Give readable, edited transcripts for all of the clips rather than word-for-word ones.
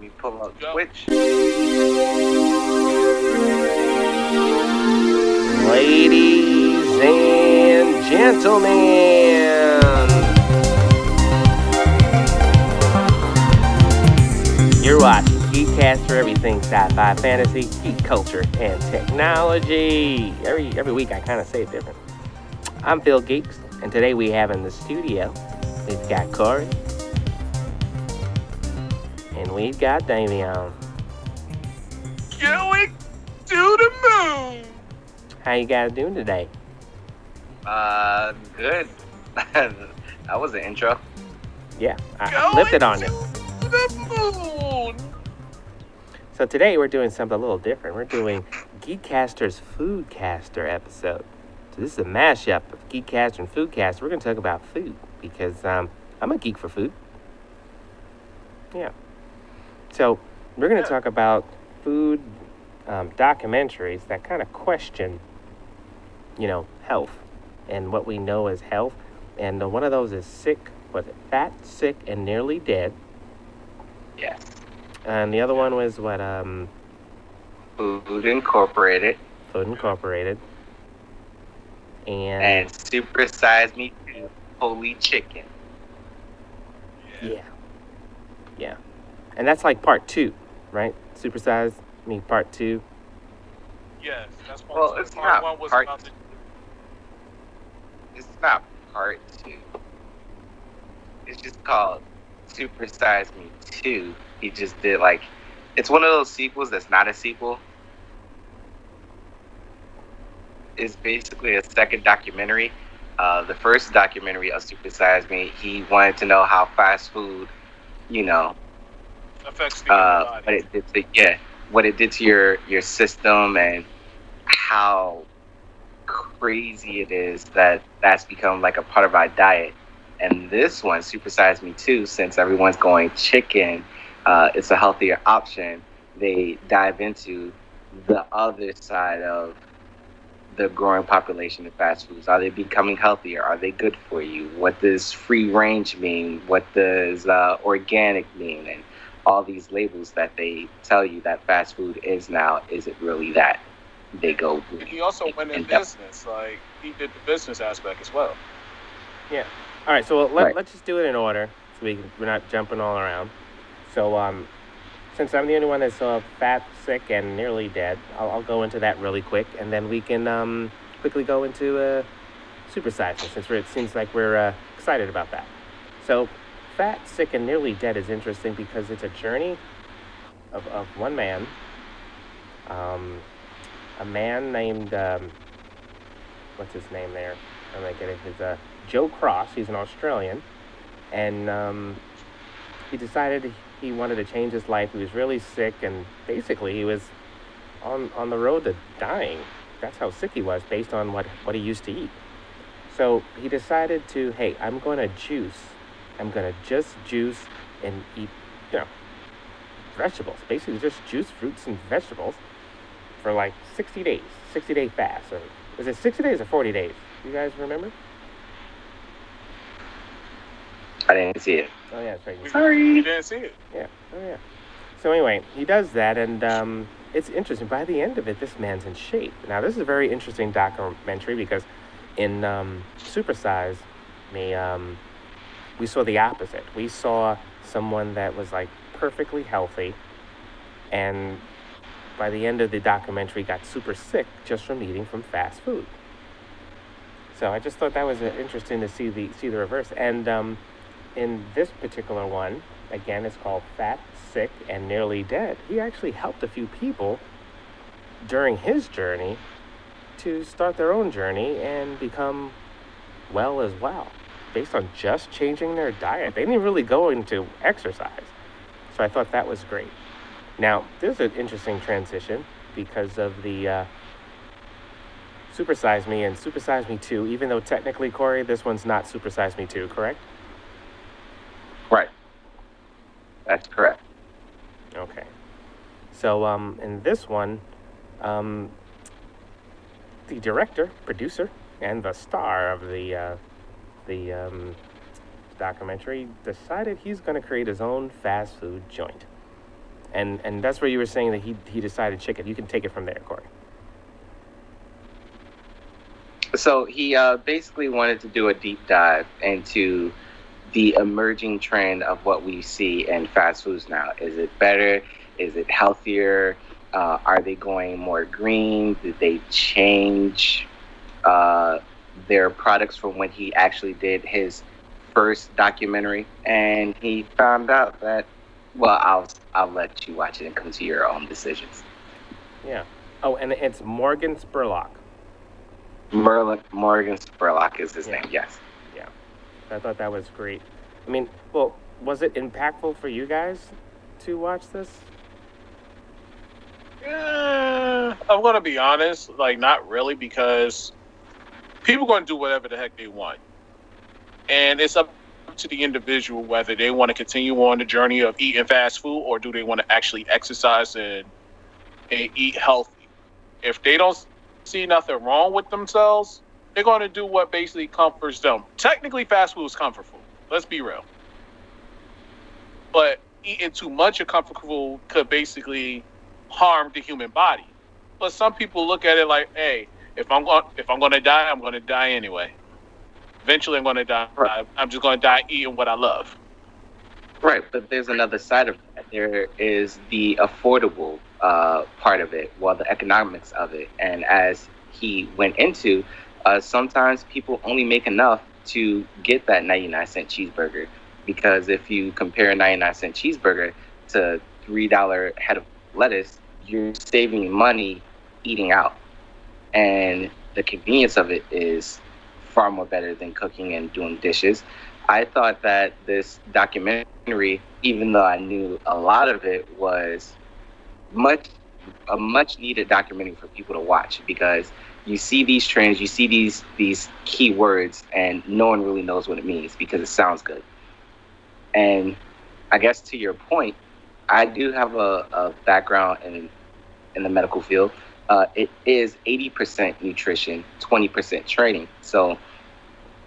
me pull up Go. Twitch. Ladies and gentlemen, you're watching GEEKCASTER, everything sci-fi, fantasy, geek culture, and technology. Every week I kind of say it different. I'm Phil Geeks, and today we have in the studio, we've got Corey, and we've got Dayveonne. Going to the moon. How you guys doing today? Good. That was an intro. Yeah, I lifted on you. To the moon. So today we're doing something a little different. We're doing GEEKCASTER's FOODCASTER episode. So this is a mashup of GEEKCASTER and FOODCASTER. We're going to talk about food because I'm a geek for food. Yeah. So we're going to talk about food documentaries that kind of question, health and what we know as health. And one of those is Fat, Sick, and Nearly Dead. Yes. And the other one was what? Food Incorporated. Food Incorporated. And Super Size Me Too. Holy Chicken. Yeah. And that's like part 2, right? Super Size Me Part 2. Yes, that's part Well, two. it's Part not one was part about the. It's not part 2. It's just called Super Size Me 2. He just did it's one of those sequels that's not a sequel. It's basically a second documentary. The first documentary of Super Size Me, he wanted to know how fast food, Affects the human body. what it did to your system and how crazy it is that that's become like a part of our diet. And this one, Super Size Me 2, since everyone's going chicken, it's a healthier option. They dive into the other side of the growing population of fast foods. Are they becoming healthier? Are they good for you? What does free range mean? What does organic mean? And all these labels that they tell you that fast food is now, is it really that? They go. He also went in business. Like, he did the business aspect as well. Yeah. All right, so let's just do it in order so we're not jumping all around. So since I'm the only one that saw Fat, Sick, and Nearly Dead, I'll go into that really quick, and then we can quickly go into Super Size Me, since it seems like we're excited about that. So Fat, Sick, and Nearly Dead is interesting because it's a journey of one man, a man named, what's his name there? I'm going to get it. His Joe Cross. He's an Australian, and he decided he wanted to change his life. He was really sick, and basically he was on the road to dying. That's how sick he was, based on what he used to eat. So he decided to, hey, I'm going to just juice and eat, vegetables. Basically just juice fruits and vegetables for like 60 days, 60-day fast. Or is it 60 days or 40 days? You guys remember? I didn't see it. Oh, yeah, that's right. Sorry. You didn't see it. Yeah. Oh, yeah. So anyway, he does that, and it's interesting. By the end of it, this man's in shape. Now, this is a very interesting documentary because in Super Size Me, we saw the opposite. We saw someone that was like perfectly healthy, and by the end of the documentary got super sick just from eating from fast food. So I just thought that was interesting to see the reverse. And in this particular one, again, it's called Fat, Sick, and Nearly Dead. He actually helped a few people during his journey to start their own journey and become well as well, based on just changing their diet. They didn't really go into exercise. So I thought that was great. Now, this is an interesting transition because of the Super Size Me and Super Size Me 2, even though technically, Corey, this one's not Super Size Me 2, correct? Right. That's correct. Okay. So in this one, the director, producer, and the star of the documentary decided he's going to create his own fast food joint. And that's where you were saying that he decided chicken. You can take it from there, Corey. So he basically wanted to do a deep dive into the emerging trend of what we see in fast foods now. Is it better? Is it healthier? Are they going more green? Did they change their products from when he actually did his first documentary? And he found out that, well, I'll let you watch it and come to your own decisions. Yeah. Oh, and it's Morgan Spurlock. Morgan Spurlock is his name. Yes. Yeah. I thought that was great. I mean, well, was it impactful for you guys to watch this? I'm going to be honest, like, not really, because people are going to do whatever the heck they want. And it's up to the individual whether they want to continue on the journey of eating fast food or do they want to actually exercise and eat healthy. If they don't see nothing wrong with themselves, they're going to do what basically comforts them. Technically, fast food is comfort food. Let's be real. But eating too much of comfort food could basically harm the human body. But some people look at it like, hey, if I'm going to die, I'm going to die anyway. Eventually, I'm going to die. Right. I'm just going to die eating what I love. Right, but there's another side of that. There is the affordable part of it, well, the economics of it. And as he went into, sometimes people only make enough to get that 99-cent cheeseburger. Because if you compare a 99-cent cheeseburger to $3 head of lettuce, you're saving money eating out. And the convenience of it is far more better than cooking and doing dishes. I thought that this documentary, even though I knew a lot of it, was a much needed documentary for people to watch, because you see these trends, you see these key words, and no one really knows what it means because it sounds good. And I guess to your point, I do have a background in the medical field. It is 80% nutrition, 20% training. So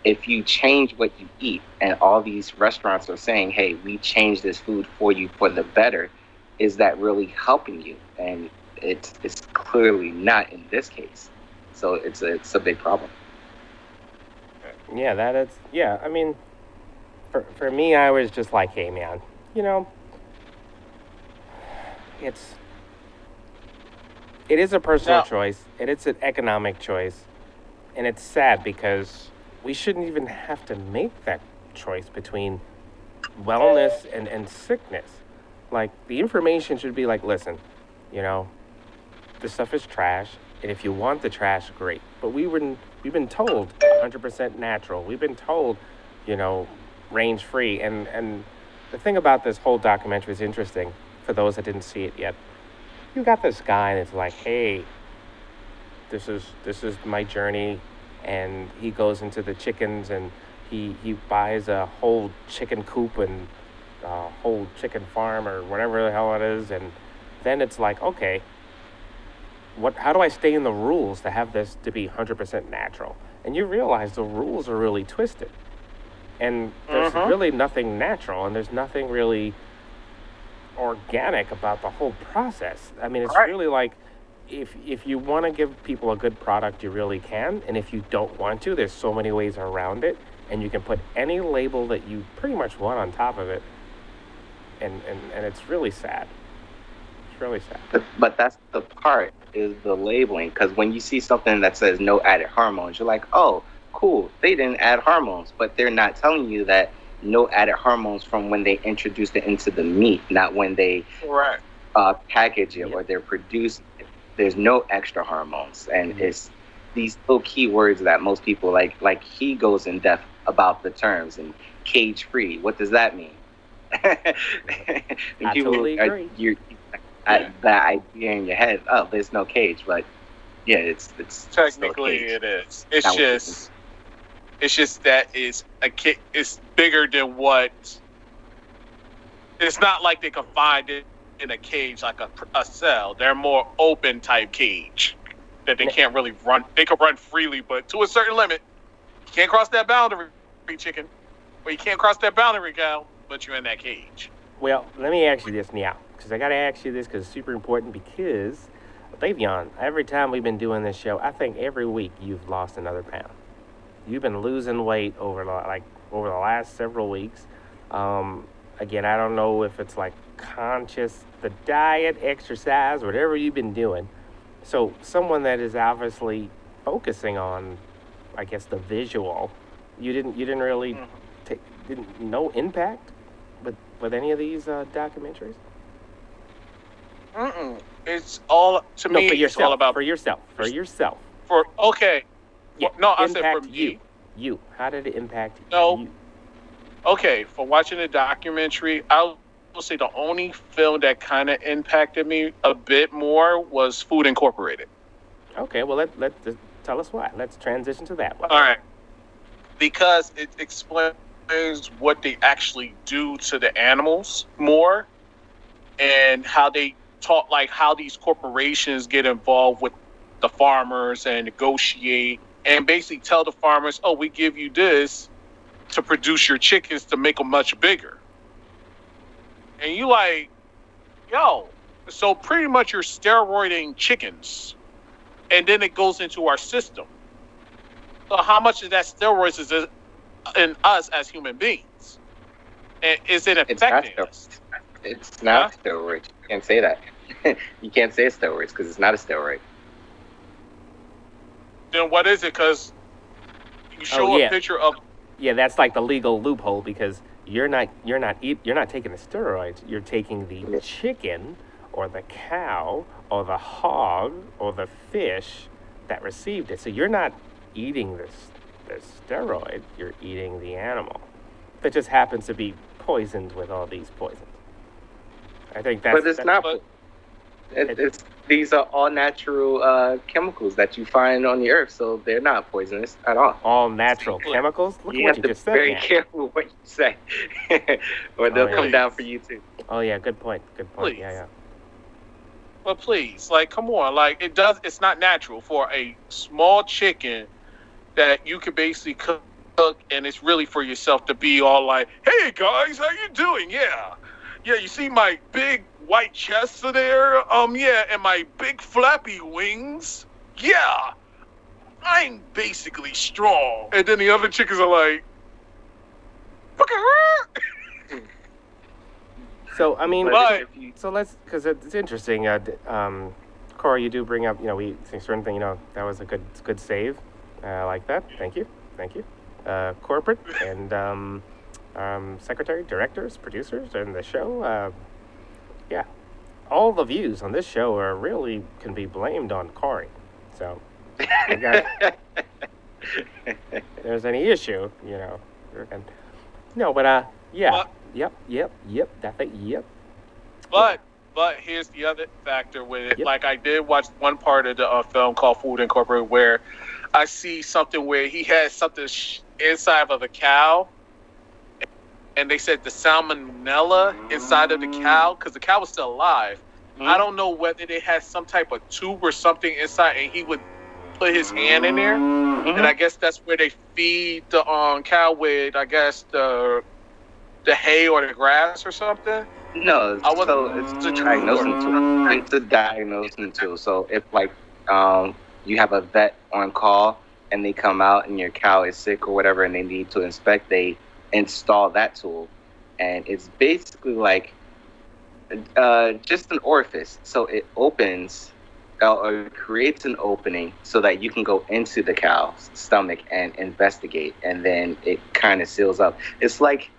if you change what you eat, and all these restaurants are saying, hey, we changed this food for you for the better, is that really helping you? And it's clearly not in this case. So it's a big problem. Yeah, that is. Yeah, I mean, for me, I was just like, hey, man, it is a personal choice. It is an economic choice, and it's sad because we shouldn't even have to make that choice between wellness and sickness. Like, the information should be like, listen, this stuff is trash, and if you want the trash, great. But we've been told 100% natural. We've been told, range free. And the thing about this whole documentary is interesting for those that didn't see it yet. You got this guy, and it's like, hey, this is my journey. And he goes into the chickens, and he buys a whole chicken coop and a whole chicken farm or whatever the hell it is. And then it's like, okay, how do I stay in the rules to have this to be 100% natural? And you realize the rules are really twisted. And there's really nothing natural, and there's nothing really organic about the whole process. I mean, it's really like, if you want to give people a good product, you really can. And if you don't want to, there's so many ways around it. And you can put any label that you pretty much want on top of it. And it's really sad. It's really sad. But that's the part, is the labeling. Because when you see something that says no added hormones, you're like, oh, cool, they didn't add hormones. But they're not telling you that no added hormones from when they introduced it into the meat, not when they package it or they're producing it. There's no extra hormones. And it's these little key words that most people like he goes in depth about the terms. And cage free, what does that mean? I totally agree. That idea in your head, oh, there's no cage, but yeah, it's technically it is. It's just that it's bigger than what. It's not like they confined it in a cage like a cell. They're more open type cage that they can't really run. They can run freely, but to a certain limit. You can't cross that boundary, chicken. Or you can't cross that boundary, cow, but you're in that cage. Well, let me ask you this now. because I got to ask you this because it's super important. Because Dayveonne, every time we've been doing this show, I think every week you've lost another pound. You've been losing weight over the last several weeks. Again, I don't know if it's like conscious, the diet, exercise, whatever you've been doing. So someone that is obviously focusing on, I guess, the visual, you didn't really take didn't no impact with any of these documentaries. It's all to No, me. for It's all yourself. about For yourself. For yourself. for okay. Yeah. No, I said for Impact me. you. You. How did it impact No, you? okay. For watching the documentary, I will say the only film that kind of impacted me a bit more was Food Incorporated. Okay. Well, let tell us why. Let's transition to that one. All right, because it explains what they actually do to the animals more, and how they talk, like how these corporations get involved with the farmers and negotiate and basically tell the farmers, "Oh, we give you this to produce your chickens to make them much bigger." And you like, yo, so pretty much you're steroiding chickens, and then it goes into our system. So how much of that steroids is in us as human beings? And is it It's not affecting us? steroids. It's Huh? not steroids. You can't say that. You can't say it's steroids because it's not a steroid. Then what is it? Because you show Oh a yeah. picture of Yeah, that's like the legal loophole because you're not taking the steroids. You're taking the chicken or the cow or the hog or the fish that received it. So you're not eating this steroid. You're eating the animal that just happens to be poisoned with all these poisons. I think But it's not. but It's these are all natural chemicals that you find on the earth, so they're not poisonous at all. all natural Please, chemicals. Look at You what have you to be just said very now. careful what you say, or Oh they'll yeah. come down for please, you too. Oh yeah. Good point. Good point. Yeah, please, yeah. but please, like, come on, like it does. It's not natural for a small chicken that you could basically cook, and it's really for yourself to be all like, "Hey guys, how you doing? Yeah, yeah. You see my big white chest there? Yeah, and my big flappy wings. Yeah, I'm basically strong." And then the other chickens are like, "Fucking her." So I mean, But But if you, so let's because it's interesting. Corey, you do bring up, we think certain thing. That was a good save. I like that. Thank you. Corporate and secretary, directors, producers, and the show. Yeah, all the views on this show are really can be blamed on Corey. So, you guys, if there's any issue, we're gonna- no, but yeah, but yep, definitely, yep, but but here's the other factor with it. yep. Like I did watch one part of the film called Food Incorporated where I see something where he has something inside of a cow, and they said the salmonella inside of the cow because the cow was still alive. I don't know whether they had some type of tube or something inside, and he would put his hand in there, and I guess that's where they feed the cow with, I guess the hay or the grass or something. no, I was so it's a the truth or diagnosing tool. It's a diagnosing tool. So if like you have a vet on call and they come out and your cow is sick or whatever and they need to inspect, they install that tool, and it's basically like just an orifice. So it opens or creates an opening so that you can go into the cow's stomach and investigate, and then it kind of seals up. It's like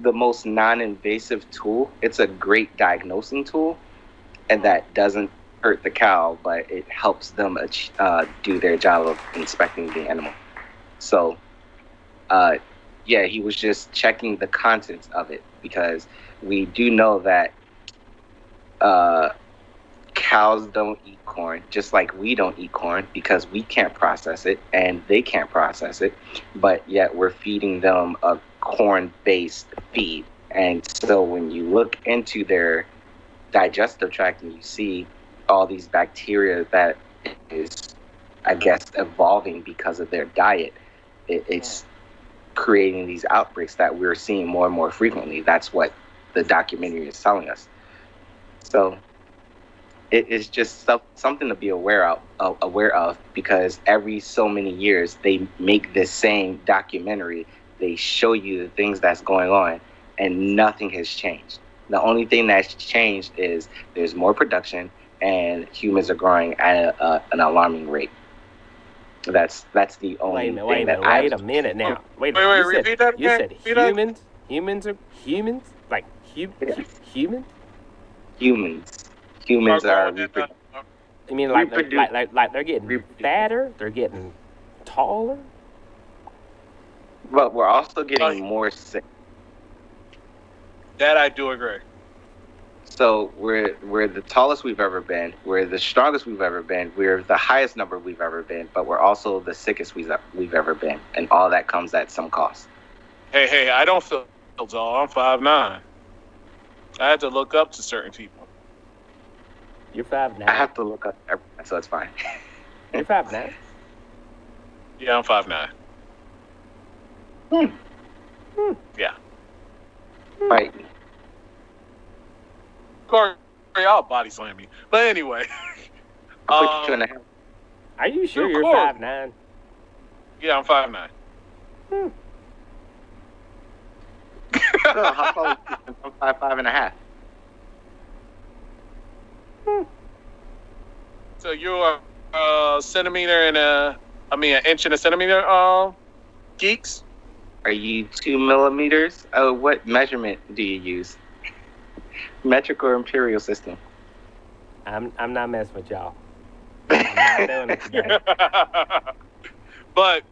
the most non-invasive tool. It's a great diagnosing tool, and that doesn't hurt the cow, but it helps them do their job of inspecting the animal. So, yeah, he was just checking the contents of it because we do know that uh, cows don't eat corn, just like we don't eat corn because we can't process it and they can't process it, but yet we're feeding them a corn-based feed. And so when you look into their digestive tract and you see all these bacteria that is, I guess, evolving because of their diet, it's creating these outbreaks that we're seeing more and more frequently. That's what the documentary is telling us. So it is just something to be aware of because every so many years they make this same documentary. They show you the things that's going on, and nothing has changed. The only thing that's changed is there's more production, and humans are growing at an alarming rate. That's the only thing that I've. Wait a minute now. Wait a Wait, minute. repeat that You again. said Repeat that. humans are humans? Like Yes. humans? Humans are Going in, I mean like Reproduce- they're getting reproduce. fatter, they're getting taller? but we're also getting more sick. that I do agree. So we're the tallest we've ever been. We're the strongest we've ever been. We're the highest number we've ever been. But we're also the sickest we've ever been, and all that comes at some cost. Hey, I don't feel tall. I'm 5'9". I had to look up to certain people. You're 5'9". I have to look up everything, so it's fine. You're 5'9". Yeah, I'm 5'9". Yeah. Right. Corey, I'll body slam you. But anyway. I'll put you 2.5. Are you sure Of you're course. 5'9"? Yeah, I'm 5'9". So how tall is you? I'm 5'5.5". So you're a centimeter and an inch and a centimeter, geeks? Are you 2 millimeters? Oh, what measurement do you use? Metric or imperial system? I'm not messing with y'all. I'm not doing it today. But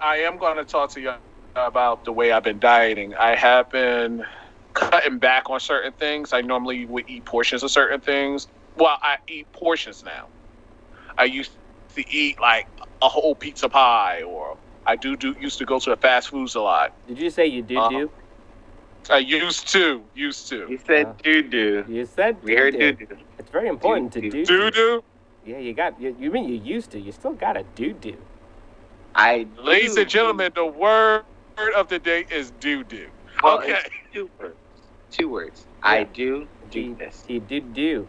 I am going to talk to you about the way I've been dieting. I have been cutting back on certain things. I normally would eat portions of certain things. Well, I eat portions now. I used to eat like a whole pizza pie, or I used to go to the fast foods a lot. Did you say you do? I used to. You said doo-doo. You said We heard do. doo-doo. It's very important to do. Do. Yeah, you mean you used to. You still got to do. Ladies and gentlemen, the word of the day is do. Well, Okay. it's 2 words. Yeah. I do this. He do.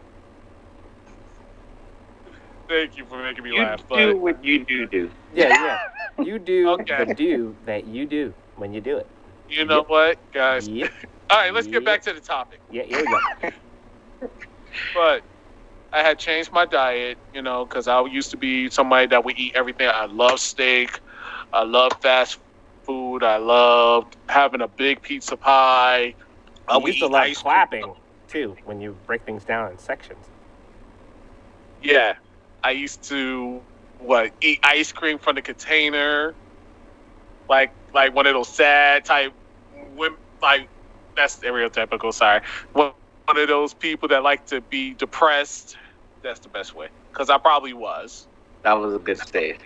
Thank you for making me You laugh. do But what you do. Yeah. You do Okay. the do that you do when you do it. you know what, guys? Yep. All right, let's get back to the topic. Yeah, here we go. But I had changed my diet, because I used to be somebody that would eat everything. I love steak. I love fast food. I loved having a big pizza pie. I You would used to eat love ice cream. clapping too when you break things down in sections. Yeah, I used to eat ice cream from the container, like one of those sad type women, like that's stereotypical. Sorry, one of those people that like to be depressed. That's the best way, because I probably was. That was a good save.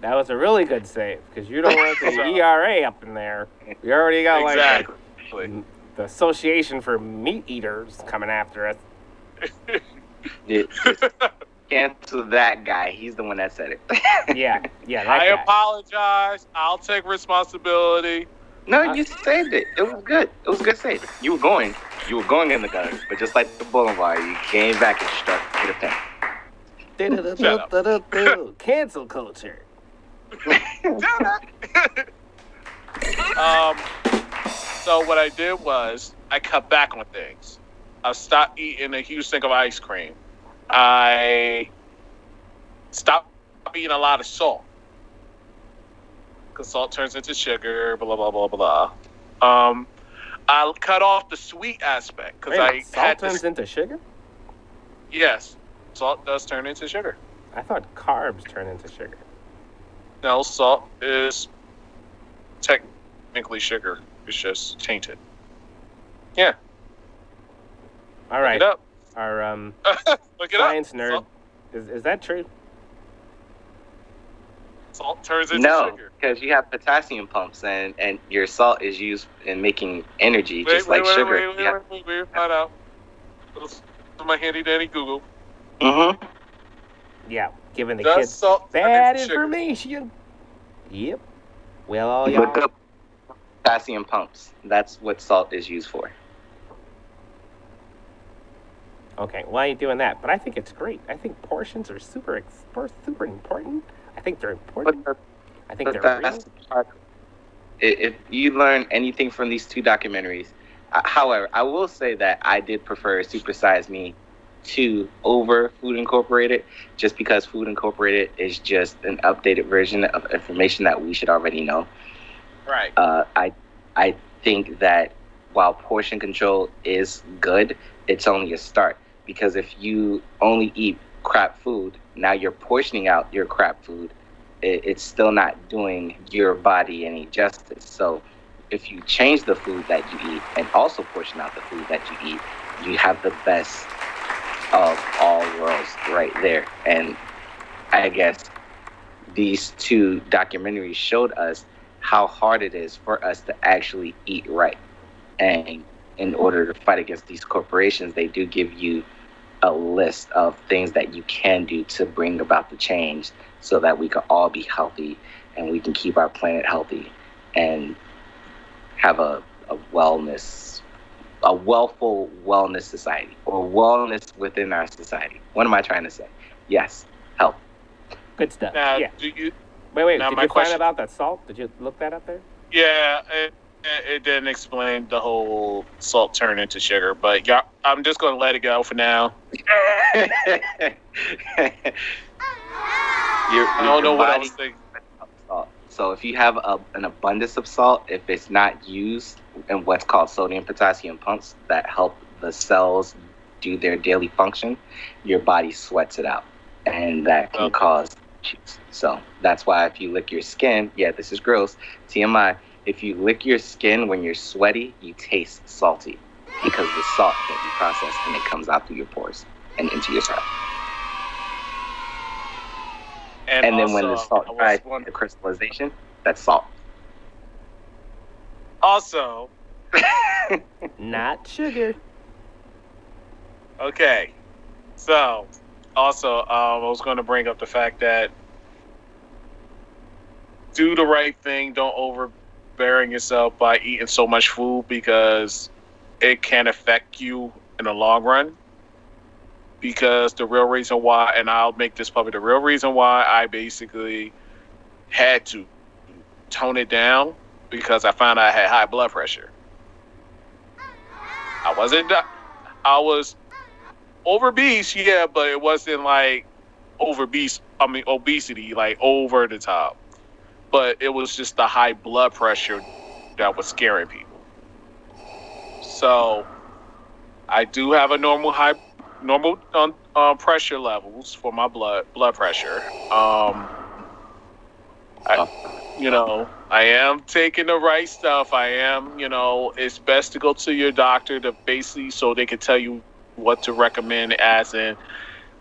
That was a really good save because you don't want the ERA up in there. We already got Exactly. the Association for Meat Eaters coming after us. Just cancel that guy. He's the one that said it. Yeah, that I guy. apologize. I'll take responsibility. No, you saved it. It was good. It was a good save. You were going in the gun, but just like the boulevard, you came back and struck with a pen. Cancel culture. So what I did was I cut back on things. I stopped eating a huge thing of ice cream. I stopped eating a lot of salt, because salt turns into sugar. Blah blah blah blah blah. I cut off the sweet aspect because Salt turns into sugar? Yes, salt does turn into sugar. I thought carbs turn into sugar. No, salt is technically sugar. It's just tainted. Yeah. All right. Look it up. Our Look it science up. nerd. Is that true? Salt turns into No, sugar. because you have potassium pumps, and your salt is used in making energy, just like sugar. Wait, find out. This is my handy dandy Google. Mm-hmm. Yeah, giving the Does kids salt turn bad into sugar? information. Yep. Well, all Look y'all. up potassium pumps. That's what salt is used for. Okay, why are you doing that? But I think it's great. I think portions are super important. I think they're important. But, I think but they're that's real. the part. If you learn anything from these two documentaries, however, I will say that I did prefer Super Size Me 2 over Food Incorporated, just because Food Incorporated is just an updated version of information that we should already know. Right. I think that while portion control is good, it's only a start, because if you only eat crap food, now you're portioning out your crap food. It's still not doing your body any justice. So if you change the food that you eat and also portion out the food that you eat, you have the best of all worlds right there. And I guess these two documentaries showed us how hard it is for us to actually eat right. And in order to fight against these corporations, they do give you a list of things that you can do to bring about the change, so that we can all be healthy and we can keep our planet healthy and have a wellness, a wealthful wellness society, or wellness within our society. What am I trying to say? Yes, health. Good stuff. Now, Yeah. do you? Wait. Now, Did my you find question. about that salt? Did you look that up there? Yeah, it didn't explain the whole salt turn into sugar, but yeah, I'm just gonna let it go for now. I don't know Your what I body was thinking. salt. So if you have an abundance of salt, if it's not used in what's called sodium potassium pumps that help the cells do their daily function, your body sweats it out, and that can Okay. cause issues. So that's why if you lick your skin, yeah, this is gross, TMI. If you lick your skin when you're sweaty, you taste salty, because the salt can't be processed and it comes out through your pores and into your cell. And then when the also, salt I was dries wondering. into crystallization, that's salt. Also, Not sugar. okay. So, also, I was going to bring up the fact that do the right thing. Don't overbearing yourself by eating so much food, because it can affect you in the long run. Because the real reason why, and I'll make this public, the real reason why I basically had to tone it down, because I found out I had high blood pressure. I was obese, yeah, but it wasn't like obesity, like over the top. But it was just the high blood pressure that was scaring people. So I do have a normal pressure levels for my blood pressure. I am taking the right stuff. I am, it's best to go to your doctor to basically, so they can tell you what to recommend as in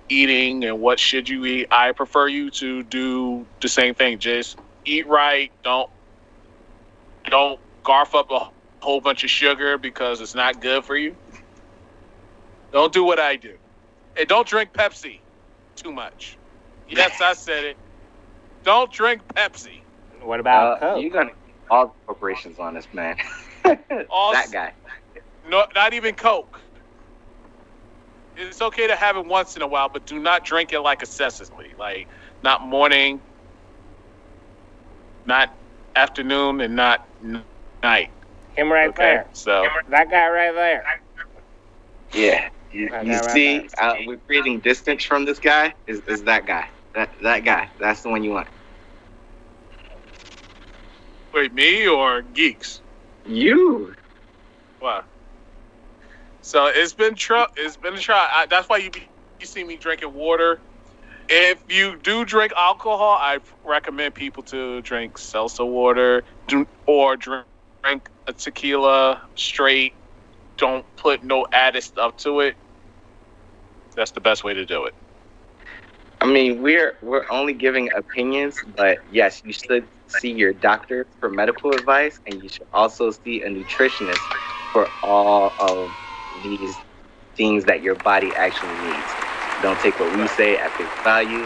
eating and what should you eat. I prefer you to do the same thing. Just eat right. Don't garf up a whole bunch of sugar, because it's not good for you. Don't do what I do. And don't drink Pepsi too much. Yes, I said it. Don't drink Pepsi. What about Coke? You're gonna keep all the corporations on us, man. Also, That guy. No, not even Coke. It's okay to have it once in a while, but do not drink it like excessively. Like, not morning, not afternoon, and not night. Him right Okay, there. so That guy right there. Yeah. You That guy right see, there. we're creating distance from this guy. Is that guy? That guy. That's the one you want. wait, me or Geeks? You. What? So it's been a try. That's why you see me drinking water. If you do drink alcohol, I recommend people to drink seltzer water, or drink a tequila straight. Don't put no added stuff to it. That's the best way to do it. I mean, we're only giving opinions, but yes, you should see your doctor for medical advice, and you should also see a nutritionist for all of these things that your body actually needs. Don't take what we say at face value.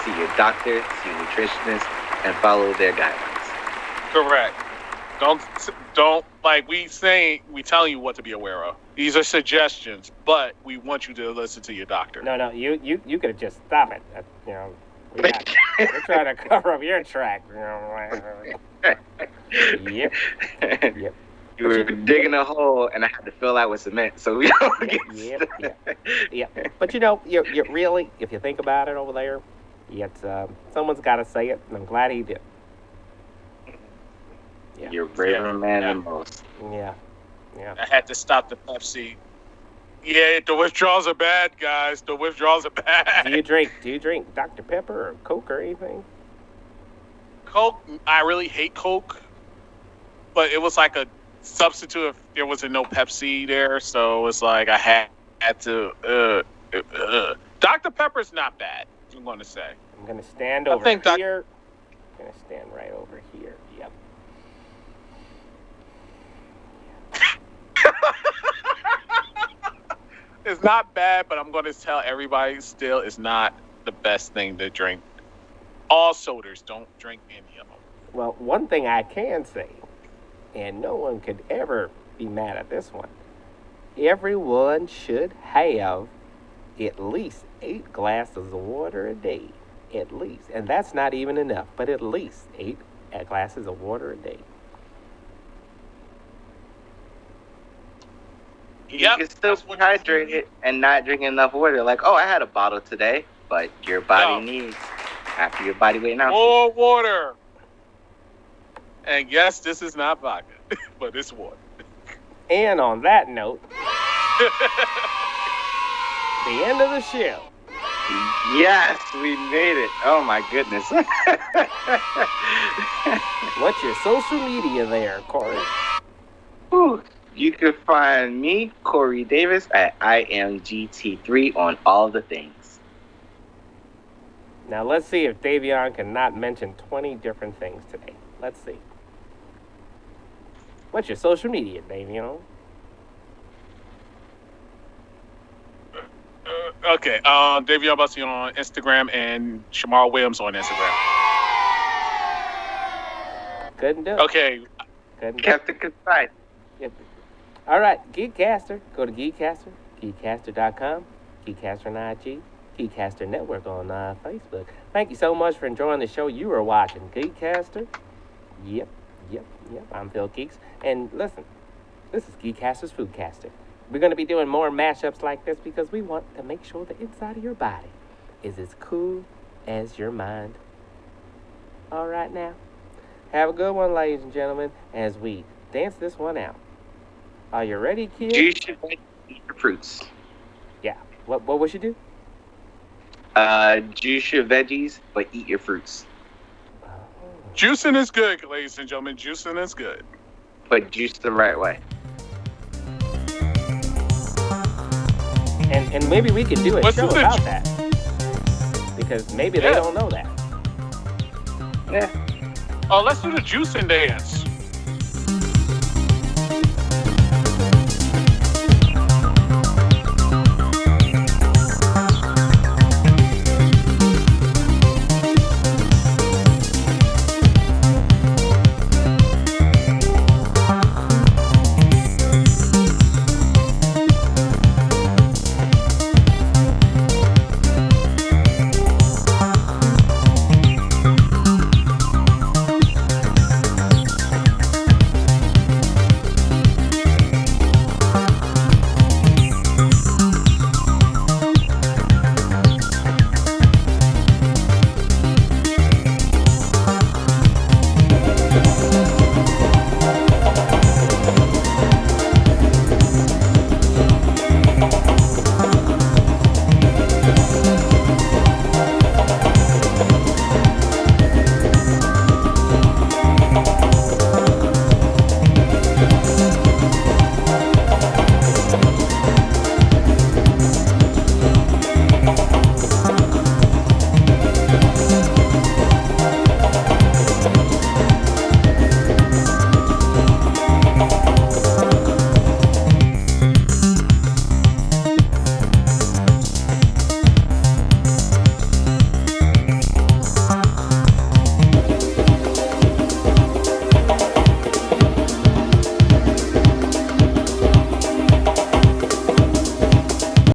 See your doctor, see your nutritionist, and follow their guidelines. Correct. Don't like we telling you what to be aware of. These are suggestions, but we want you to listen to your doctor. No, you could have just stopped it. You know, we're trying to cover up your track. You know. Yep. Yep. You were digging a hole, and I had to fill out with cement, so we don't get Yep. But you know, you really, if you think about it over there, it's someone's got to say it, and I'm glad he did. Yeah. You're braver man than most. Yeah. I had to stop the Pepsi. Yeah, the withdrawals are bad, guys. The withdrawals are bad. Do you drink Dr. Pepper or Coke or anything? Coke, I really hate Coke, but it was like a substitute if there wasn't no Pepsi there, so it's like I had to. Dr. Pepper's not bad, I'm going to say. I'm going to stand over here. I'm going to stand right over here. Yep. It's not bad, but I'm going to tell everybody still it's not the best thing to drink. All sodas, don't drink any of them. Well, one thing I can say, and no one could ever be mad at this one, everyone should have at least 8 glasses of water a day. At least. And that's not even enough, but at least 8 glasses of water a day. You can still be hydrated and not drink enough water. Like, I had a bottle today, but your body needs, after your body weight now, more water. And yes, this is not vodka, but it's water. And on that note, the end of the show. Yes, we made it. Oh my goodness. What's your social media there, Corey? Whew. You can find me, Corey Davis, at IMGT3 on all the things. Now let's see if Dayveonne can not mention 20 different things today. Let's see. What's your social media, Dayveonne? Okay, Dayveonne Bussey on Instagram and Shamar Williams on Instagram. Couldn't do it. Okay. Kept it concise. All right, GEEKCASTER. Go to GEEKCASTER, GEEKCASTER.com, GEEKCASTER on IG, GEEKCASTER Network on Facebook. Thank you so much for enjoying the show you are watching. GEEKCASTER. Yep. I'm Phil Geeks. And listen, this is GEEKCASTER's FOODCASTER. We're going to be doing more mashups like this because we want to make sure the inside of your body is as cool as your mind. All right now. Have a good one, ladies and gentlemen, as we dance this one out. Are you ready, kids? You should eat your fruits. Yeah. What we should do? Juice your veggies, but eat your fruits. Juicing is good, ladies and gentlemen. Juicing is good. But juice the right way. And maybe we could do a show about that. Because maybe they don't know that. Yeah. Oh, let's do the juicing dance.